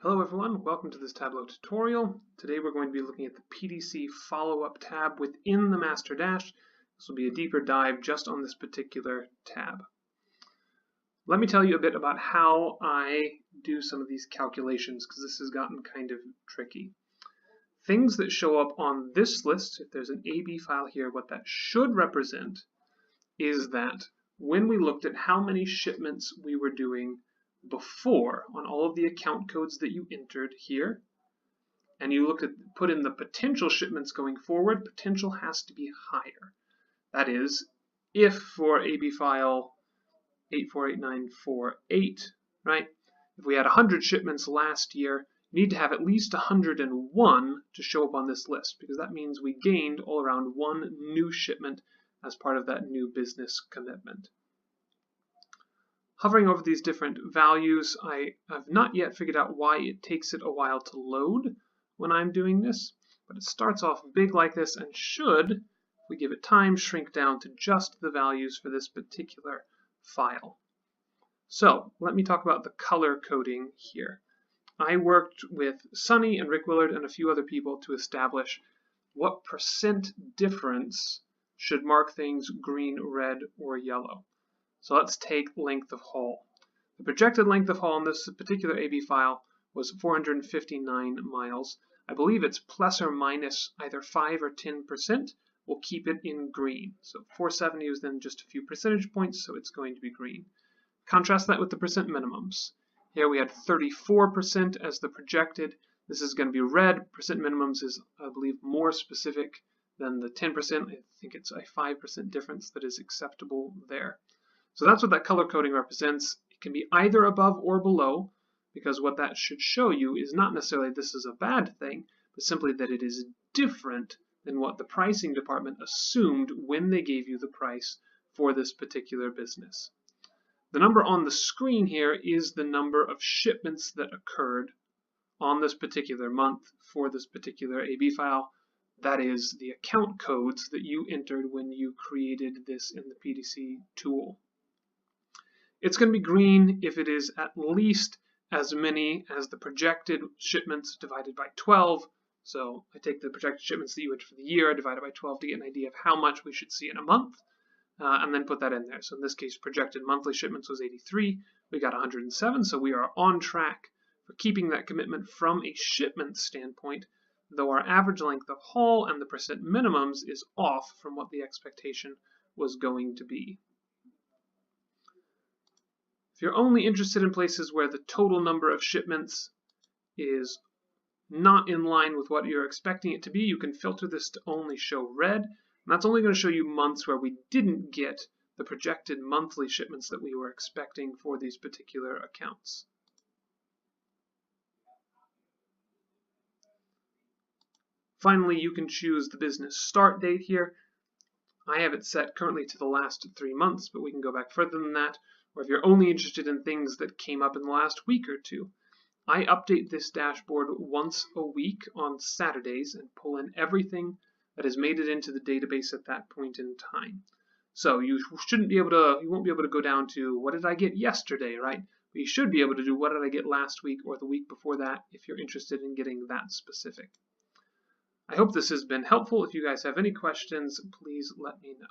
Hello everyone, welcome to this Tableau tutorial. Today we're going to be looking at the PDC Follow-Up tab within the Master Dash. This will be a deeper dive just on this particular tab. Let me tell you a bit about how I do some of these calculations because this has gotten kind of tricky. Things that show up on this list, if there's an AB file here, what that should represent is that when we looked at how many shipments we were doing before on all of the account codes that you entered here, and you put in the potential shipments going forward, potential has to be higher. That is, if for AB file 848948, right, if we had 100 shipments last year, you need to have at least 101 to show up on this list, because that means we gained all around one new shipment as part of that new business commitment. Hovering over these different values, I have not yet figured out why it takes it a while to load when I'm doing this, but it starts off big like this and should, if we give it time, shrink down to just the values for this particular file. So let me talk about the color coding here. I worked with Sunny and Rick Willard and a few other people to establish what percent difference should mark things green, red, or yellow. So let's take length of haul. The projected length of haul on this particular AB file was 459 miles. I believe it's plus or minus either 5 or 10%. We'll keep it in green. So 470 was then just a few percentage points, so it's going to be green. Contrast that with the percent minimums. Here we had 34% as the projected. This is going to be red. Percent minimums is, I believe, more specific than the 10%. I think it's a 5% difference that is acceptable there. So that's what that color coding represents. It can be either above or below, because what that should show you is not necessarily this is a bad thing, but simply that it is different than what the pricing department assumed when they gave you the price for this particular business. The number on the screen here is the number of shipments that occurred on this particular month for this particular AB file. That is the account codes that you entered when you created this in the PDC tool. It's going to be green if it is at least as many as the projected shipments divided by 12. So I take the projected shipments that you entered for the year, divide it by 12 to get an idea of how much we should see in a month, and then put that in there. So in this case, projected monthly shipments was 83. We got 107, so we are on track for keeping that commitment from a shipment standpoint, though our average length of haul and the percent minimums is off from what the expectation was going to be. If you're only interested in places where the total number of shipments is not in line with what you're expecting it to be, you can filter this to only show red. And that's only going to show you months where we didn't get the projected monthly shipments that we were expecting for these particular accounts. Finally, you can choose the business start date here. I have it set currently to the last 3 months, but we can go back further than that. Or if you're only interested in things that came up in the last week or two, I update this dashboard once a week on Saturdays and pull in everything that has made it into the database at that point in time. So you won't be able to go down to what did I get yesterday, right? But you should be able to do what did I get last week or the week before that if you're interested in getting that specific. I hope this has been helpful. If you guys have any questions, please let me know.